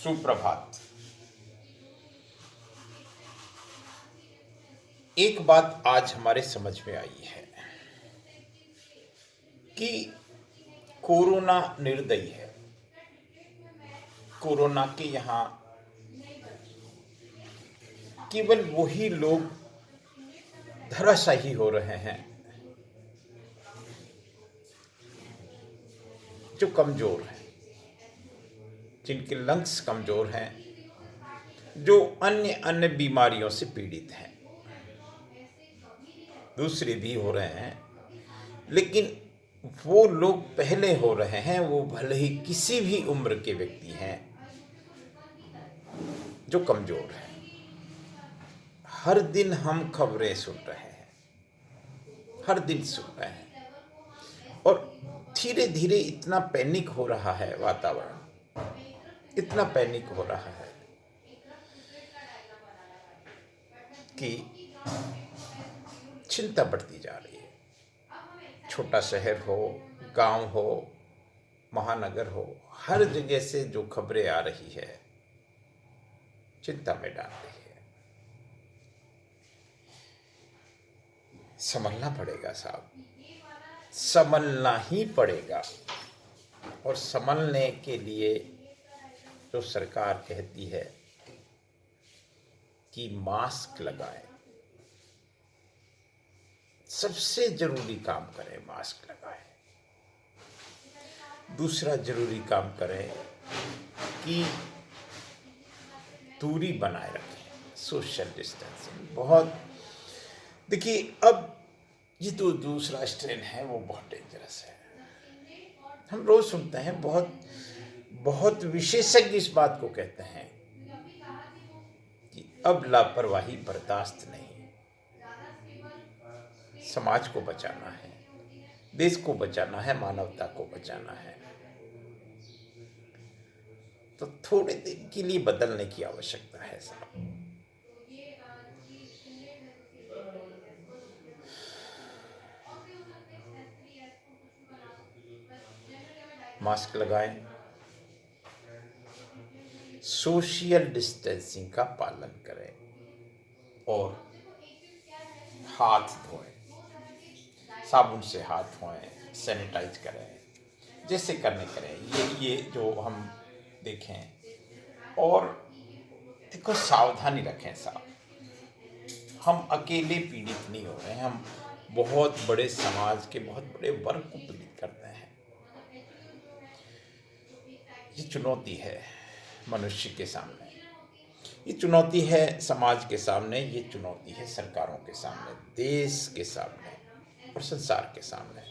सुप्रभात। एक बात आज हमारे समझ में आई है कि कोरोना निर्दयी है। कोरोना के यहाँ केवल वही लोग धराशायी हो रहे हैं जो कमजोर हैं, जिनके लंग्स कमजोर हैं, जो अन्य अन्य बीमारियों से पीड़ित हैं। दूसरे भी हो रहे हैं, लेकिन वो लोग पहले हो रहे हैं, वो भले ही किसी भी उम्र के व्यक्ति हैं जो कमजोर हैं। हर दिन हम खबरें सुन रहे हैं, हर दिन सुन रहे हैं, और धीरे धीरे इतना पैनिक हो रहा है वातावरण, इतना पैनिक हो रहा है कि चिंता बढ़ती जा रही है। छोटा शहर हो, गांव हो, महानगर हो, हर जगह से जो खबरें आ रही है चिंता में डाल रही है। संभलना पड़ेगा साहब, संभलना ही पड़ेगा। और संभलने के लिए जो सरकार कहती है कि मास्क लगाएं, सबसे जरूरी काम करें, मास्क लगाएं। दूसरा जरूरी काम करें कि दूरी बनाए रखें, सोशल डिस्टेंसिंग। बहुत देखिए, अब ये तो दूसरा स्ट्रेन है, वो बहुत डेंजरस है। हम रोज सुनते हैं, बहुत बहुत विशेषज्ञ इस बात को कहते हैं कि अब लापरवाही बर्दाश्त नहीं। समाज को बचाना है, देश को बचाना है, मानवता को बचाना है, तो थोड़े दिन के लिए बदलने की आवश्यकता है साहब। मास्क लगाएं, सोशल डिस्टेंसिंग का पालन करें और हाथ धोएं, साबुन से हाथ धोएं, सैनिटाइज करें, जैसे करने करें। ये जो हम देखें, और देखो सावधानी रखें साहब। हम अकेले पीड़ित नहीं हो रहे हैं, हम बहुत बड़े समाज के बहुत बड़े वर्ग को पीड़ित करते हैं। ये चुनौती है मनुष्य के सामने, ये चुनौती है समाज के सामने, ये चुनौती है सरकारों के सामने, देश के सामने और संसार के सामने।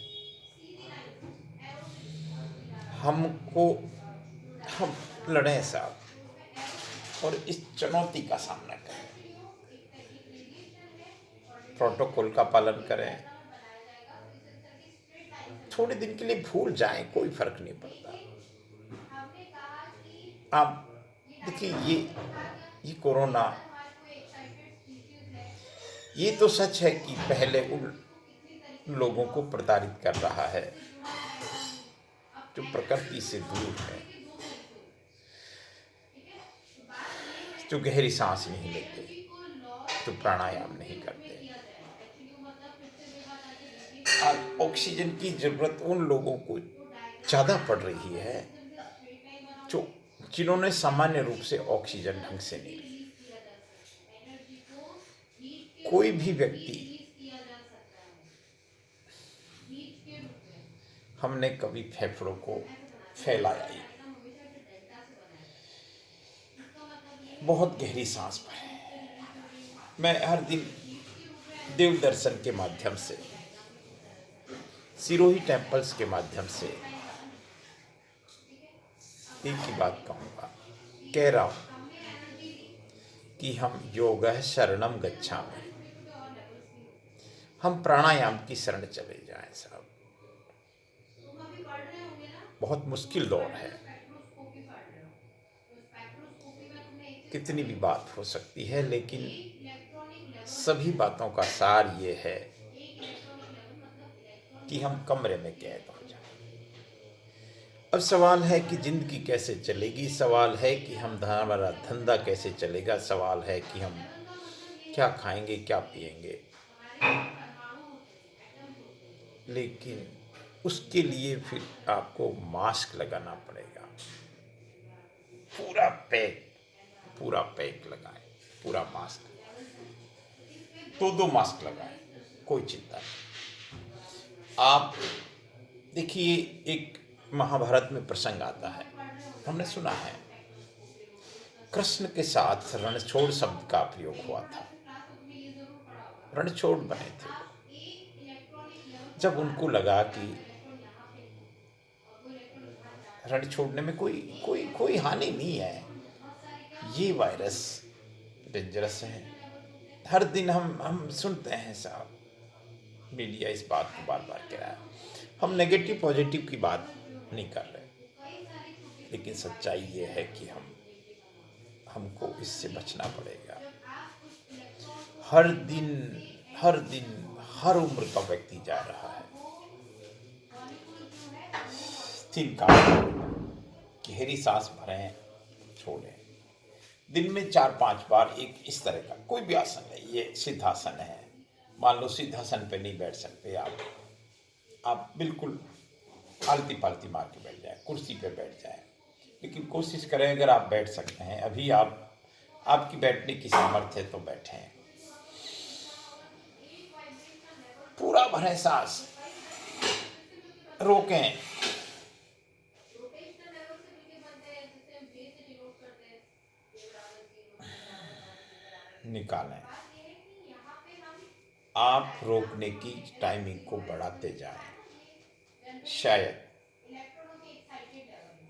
हमको हम लड़ें साहब और इस चुनौती का सामना करें। प्रोटोकॉल का पालन करें। थोड़े दिन के लिए भूल जाएं, कोई फर्क नहीं पड़ता। आप देखिए, ये कोरोना, ये तो सच है कि पहले उन लोगों को प्रताड़ित कर रहा है जो प्रकृति से दूर है, जो गहरी सांस नहीं लेते, जो प्राणायाम नहीं करते। आज ऑक्सीजन की जरूरत उन लोगों को ज्यादा पड़ रही है जो जिन्होंने सामान्य रूप से ऑक्सीजन ढंग से नहीं ली। कोई भी व्यक्ति, हमने कभी फेफड़ों को फैलाया ही, बहुत गहरी सांस भरें। मैं हर दिन देव दर्शन के माध्यम से, सिरोही टेम्पल्स के माध्यम से एक ही बात कहूँगा, कह रहा हूँ कि हम योगः शरणम गच्छामि, हम प्राणायाम की शरण चले जाएं साहब। बहुत मुश्किल दौर है, कितनी भी बात हो सकती है, लेकिन सभी बातों का सार ये है कि हम कमरे में कैद हो जाएं। अब सवाल है कि ज़िंदगी कैसे चलेगी, सवाल है कि हमारा धंधा कैसे चलेगा, सवाल है कि हम क्या खाएंगे क्या पिएंगे। लेकिन उसके लिए फिर आपको मास्क लगाना पड़ेगा। पूरा पैक, पूरा पैक लगाएं, पूरा मास्क, दो दो मास्क लगाएं, कोई चिंता नहीं। आप देखिए, एक महाभारत में प्रसंग आता है, हमने सुना है, कृष्ण के साथ रणछोड़ शब्द का प्रयोग हुआ था। रणछोड़ बने थे वो। जब उनको लगा कि रण छोड़ने में कोई कोई कोई हानि नहीं है, ये वायरस डेंजरस है। हर दिन हम सुनते हैं साहब, मीडिया इस बात को बार बार कह रहा है। हम नेगेटिव पॉजिटिव की बात नहीं कर रहे, लेकिन सच्चाई ये है कि हमको इससे बचना पड़ेगा। हर दिन हर दिन हर उम्र का व्यक्ति जा रहा है। 3 काम: गहरी सांस भरें, छोड़ें। दिन में 4-5 बार एक इस तरह का कोई भी आसन है, ये सिद्धासन है। मान लो सिद्धासन पे नहीं बैठ सकते आप बिल्कुल आलती पालती मार के बैठ जाए, कुर्सी पे बैठ जाए, लेकिन कोशिश करें अगर आप बैठ सकते हैं, अभी आपकी बैठने की सामर्थ्य है तो बैठें। पूरा भरें सांस, रोकें, निकालें। आप रोकने की टाइमिंग को बढ़ाते जाएं। शायद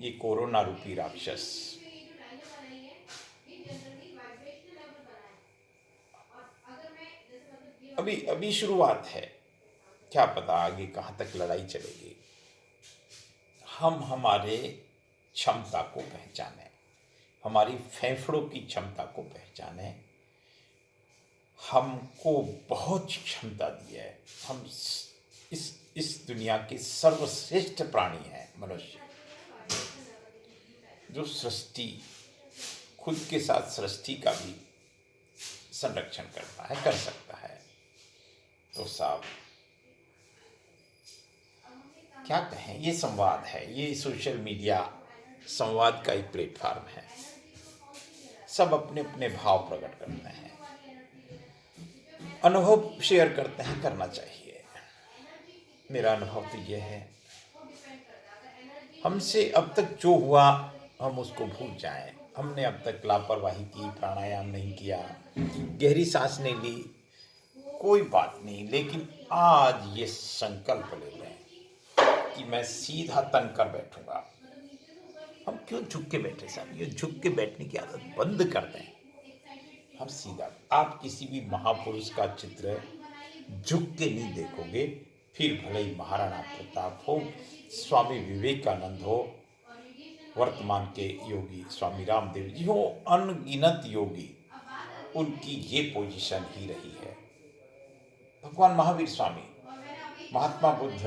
ये कोरोना रूपी राक्षस अभी अभी शुरुआत है, क्या पता आगे कहाँ तक लड़ाई चलेगी। हम हमारे क्षमता को पहचानें, हमारी फेफड़ों की क्षमता को पहचानें। हमको बहुत क्षमता दी है। हम इस दुनिया के सर्वश्रेष्ठ प्राणी हैं मनुष्य, जो सृष्टि, खुद के साथ सृष्टि का भी संरक्षण करता है, कर सकता है। तो साहब क्या कहें, ये संवाद है, ये सोशल मीडिया संवाद का एक प्लेटफॉर्म है। सब अपने अपने भाव प्रकट करते हैं, अनुभव शेयर करते हैं, करना चाहिए। मेरा अनुभव तो ये है, हमसे अब तक जो हुआ हम उसको भूल जाएं। हमने अब तक लापरवाही की, प्राणायाम नहीं किया, गहरी सांस नहीं ली, कोई बात नहीं, लेकिन आज ये संकल्प ले लें कि मैं सीधा तन कर बैठूंगा। हम क्यों झुक के बैठे साहब, ये झुक के बैठने की आदत बंद कर दें। हम सीधा, आप किसी भी महापुरुष का चित्र झुक के नहीं देखोगे, फिर भले ही महाराणा प्रताप हो, स्वामी विवेकानंद हो, वर्तमान के योगी स्वामी रामदेव जी हो, अनगिनत योगी, उनकी ये पोजीशन ही रही है। भगवान महावीर स्वामी, महात्मा बुद्ध,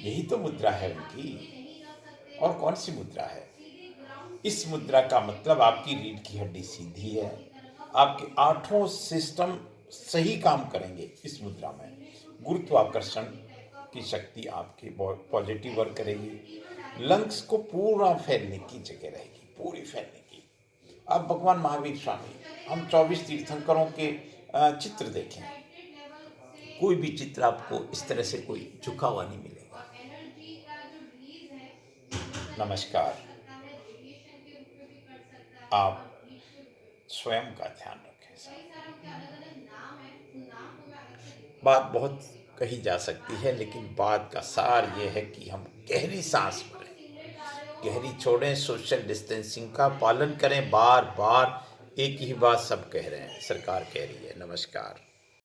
यही तो मुद्रा है उनकी। और कौन सी मुद्रा है? इस मुद्रा का मतलब आपकी रीढ़ की हड्डी सीधी है, आपके 8 सिस्टम सही काम करेंगे इस मुद्रा में। गुरुत्वाकर्षण की शक्ति आपकी पॉजिटिव वर्क करेगी, लंग्स को पूरा फैलने की जगह रहेगी, पूरी फैलने की। अब भगवान महावीर स्वामी, हम 24 तीर्थंकरों के चित्र देखें, कोई भी चित्र आपको इस तरह से कोई झुका हुआ नहीं मिलेगा। नमस्कार। आप स्वयं का ध्यान रखें साहब। बात बहुत कही जा सकती है, लेकिन बात का सार ये है कि हम गहरी सांस भरें, गहरी छोड़ें, सोशल डिस्टेंसिंग का पालन करें। बार बार एक ही बात सब कह रहे हैं, सरकार कह रही है। नमस्कार।